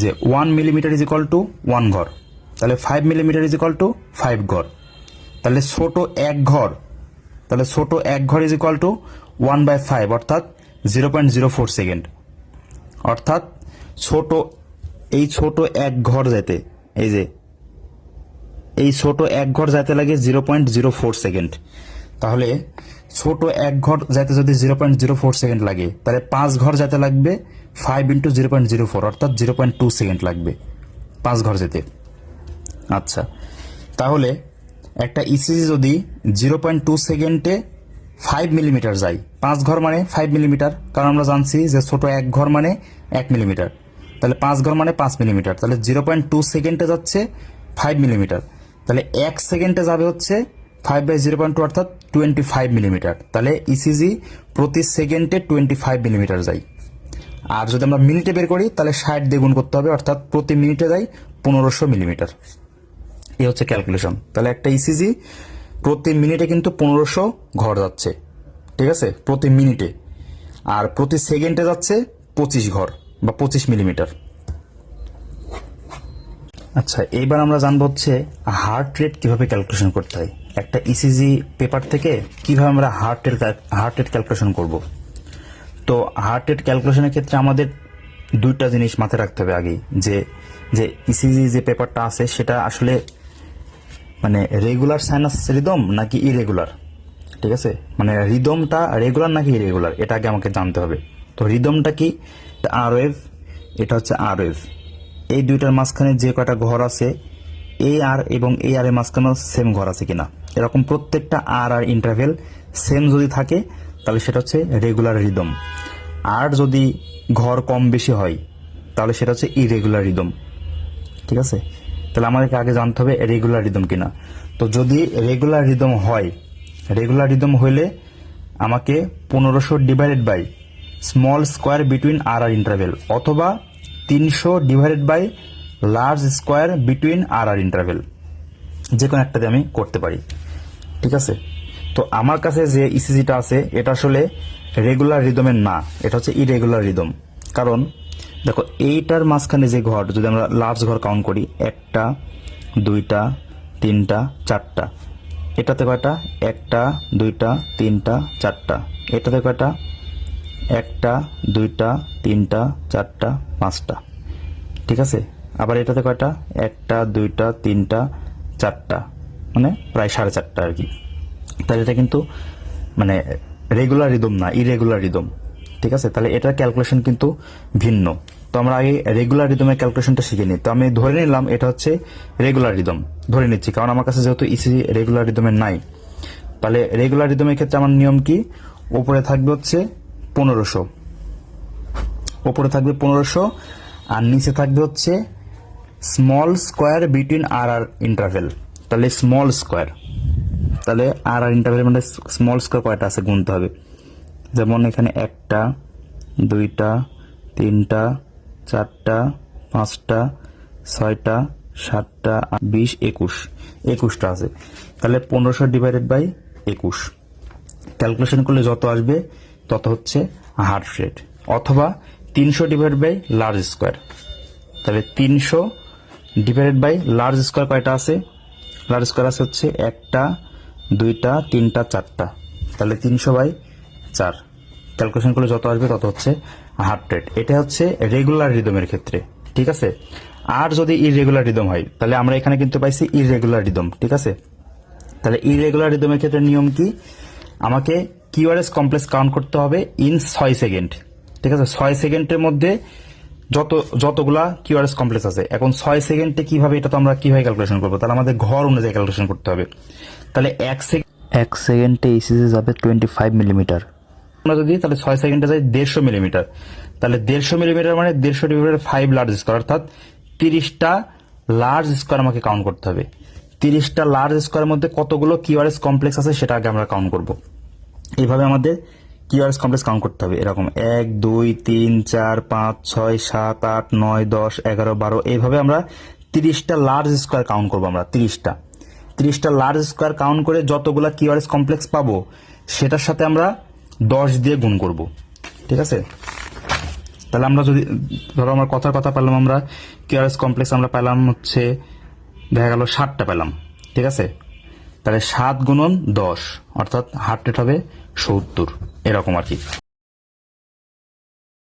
যে 1 millimetre is equal to 1 ঘর, তাহলে 5 মিলিমিটার ইজ ইকুয়াল টু 5 ঘর, তাহলে ছোট এক ঘর, তাহলে ছোট এক ঘর ইজ ইকুয়াল টু 1/5 অর্থাৎ 0.04 সেকেন্ড। অর্থাৎ এই ছোট এক ঘর যেতে, এই যে এই ছোট এক ঘর যাইতে লাগে 0.04 সেকেন্ড। তাহলে ছোট এক ঘর যাইতে যদি 0.04 সেকেন্ড লাগে, তাহলে 5 ঘর যাইতে লাগবে 5 ইন্টু 0.04 অর্থাৎ 0.2 সেকেন্ড লাগবে 5 ঘর যেতে। আচ্ছা, তাহলে একটা ইসিজি যদি 0.2 সেকেন্ডে 5 মিলিমিটার যায়, 5 ঘর মানে 5 মিলিমিটার, কারণ আমরা জানছি যে ছোট এক ঘর মানে 1 মিলিমিটার, তাহলে 5 ঘর মানে 5 মিলিমিটার, তাহলে 0.2 সেকেন্ডে যাচ্ছে 5 মিলিমিটার, তাহলে 1 সেকেন্ডে যাবে হচ্ছে 5/0.2 অর্থাৎ 25 মিলিমিটার। তাহলে ইসিজি প্রতি সেকেন্ডে 25 মিলিমিটার যায়। আর যদি আমরা মিনিটে বের করি তাহলে 60 দিয়ে গুণ করতে হবে, অর্থাৎ প্রতি মিনিটে যায় 1500 মিলিমিটার। এই হচ্ছে ক্যালকুলেশন। তাহলে একটা ইসিজি প্রতি মিনিটে কিন্তু 1500 ঘর যাচ্ছে, ঠিক আছে, প্রতি মিনিটে। আর প্রতি সেকেন্ডে যাচ্ছে 25 ঘর বা 25 মিলিমিটার। আচ্ছা, এইবার আমরা জানবো হচ্ছে হার্ট রেট কিভাবে ক্যালকুলেশন করতে হয়। একটা ইসিজি পেপার থেকে কিভাবে আমরা হার্ট রেট ক্যালকুলেশন করব। তো হার্ট রেট ক্যালকুলেশনের ক্ষেত্রে আমাদের দুইটা জিনিস মাথায় রাখতে হবে আগে, যে ইসিজি যে পেপারটা আছে সেটা আসলে মানে রেগুলার সাইনাস রিদম নাকি ইরেগুলার, ঠিক আছে, মানে রিদমটা রেগুলার নাকি ইরেগুলার এটা আগে আমাকে জানতে হবে। তো রিদমটা কি, আর ওয়েভ, এটা হচ্ছে আর ওয়েভ। এই দুইটার মাঝখানে যে কয়টা ঘর আছে, এই আর এবং এই আর এর মাঝখানে সেম ঘর আছে কিনা, এরকম প্রত্যেকটা আর ইন্টারভেল সেম যদি থাকে তাহলে সেটা হচ্ছে রেগুলার রিদম। আর যদি ঘর কম বেশি হয় তাহলে সেটা হচ্ছে ইরেগুলার রিদম, ঠিক আছে। তাহলে আমাদেরকে আগে জানতে হবে রেগুলার রিদম কিনা। তো যদি রেগুলার রিদম হয়, রেগুলার রিদম হইলে আমাকে 1500 divided by small square between R interval অথবা 300 divided by large square between R interval, যে কোনো একটাতে আমি করতে পারি, ঠিক আছে। তো আমার কাছে যে ইসিজিটা আছে এটা আসলে রেগুলার রিদমের না, এটা হচ্ছে ইরেগুলার রিদম। কারণ দেখো এইটার মাঝখানে যে ঘর, যদি আমরা লার্জ ঘর কাউন্ট করি, 1টা 2টা 3টা 4টা, এটাতে কয়টা, 1টা 2টা 3টা 4টা, এটাতে কয়টা, 1টা 2টা 3টা 4টা 5টা, ঠিক আছে। আবার এটাতে কয়টা, 1টা 2টা 3টা 4টা, মানে প্রায় 4.5টা আর কি। তাহলে এটা কিন্তু মানে রেগুলার রিদম না, ইরেগুলার রিদম, ঠিক আছে। তাহলে এটার ক্যালকুলেশন কিন্তু ভিন্ন। তো আমরা আগে রেগুলার রিদমের ক্যালকুলেশনটা শিখে নিই। তো আমি ধরে নিলাম এটা হচ্ছে রেগুলার রিদম, ধরে নিচ্ছি, কারণ আমার কাছে যেহেতু ইসিজি রেগুলার রিদমের নাই। তাহলে রেগুলার রিদমের ক্ষেত্রে আমার নিয়ম কি, ওপরে থাকবে হচ্ছে 1500, ওপরে থাকবে 1500 আর নিচে থাকবে হচ্ছে small square between R interval. তাহলে স্মল স্কোয়ার, তাহলে আর ইন্টারভেল মানে স্মল স্কোয়ার কয়টা আছে গুনতে হবে। যেমন এখানে 1টা 2টা 3টা 4টা 5টা 6টা 7টা 20 21টা আছে। তাহলে 1500 ডিভাইডেড বাই 21 ক্যালকুলেশন করলে যত আসবে তত হচ্ছে হার্ট রেট, অথবা 300 ডিভাইড বাই লার্জ স্কোয়ার। তাহলে 300 ডিভাইডেড বাই লার্জ স্কোয়ার কয়টা আছে, লার্জ স্কোয়ার আছে হচ্ছে 1টা 2টা 3টা 4টা, তাহলে 300/4 ক্যালকুলেশন করলে যত আসবে তত হচ্ছে হার্ট রেট। এটা হচ্ছে রেগুলার রিদমের ক্ষেত্রে, ঠিক আছে। আর যদি ইরেগুলার রিদম হয় তাহলে আমরা এখানে কিন্তু পাইছি ইরেগুলার রিদম, ঠিক আছে। তাহলে ইরেগুলার রিদমের ক্ষেত্রে নিয়ম কি, আমাকে কিউআরএস কমপ্লেক্স কাউন্ট করতে হবে ইন 6 সেকেন্ড, ঠিক আছে। 6 সেকেন্ডের মধ্যে যতগুলা কিউআরএস কমপ্লেক্স আছে। এখন 6 সেকেন্ডে কিভাবে, এটা তো আমরা কিভাবে ক্যালকুলেশন করবো, তাহলে আমাদের ঘর অনুযায়ী ক্যালকুলেশন করতে হবে। তাহলে 1 সেকেন্ডে ইসিজি যাবে 25 মিলিমিটার, আমরা যদি তাহলে 6 সেকেন্ডে যাই 150 মিলিমিটার, তাহলে 150 মিলিমিটার মানে 150 ডিভাইডেড 5 লার্জ স্কোয়ার, অর্থাৎ 30টা লার্জ স্কোয়ার আমাকে কাউন্ট করতে হবে। 30টা লার্জ স্কোয়ারের মধ্যে কতগুলো কিউআরএস কমপ্লেক্স আছে সেটা আগে আমরা কাউন্ট করব। এইভাবে আমাদের কিউআরএস কমপ্লেক্স কাউন্ট করতে হবে, এরকম 1 2 3 4 5 6 7 8 9 10 11 12, এইভাবে আমরা 30টা লার্জ স্কোয়ার কাউন্ট করবো। আমরা 30টা লার্জ স্কোয়ার কাউন্ট করে যতগুলো কিউআরএস কমপ্লেক্স পাবো সেটার সাথে আমরা 10 দিয়ে গুণ করব, ঠিক আছে। তাহলে আমরা যদি ধরো আমার কথার কথা পেলাম, আমরা কিউআরএস কমপ্লেক্স আমরা পেলাম হচ্ছে দেখা গেল 7টা পেলাম, ঠিক আছে। তাহলে 7 গুণন 10 অর্থাৎ হার্ট রেট হবে 70, এরকম আর কি।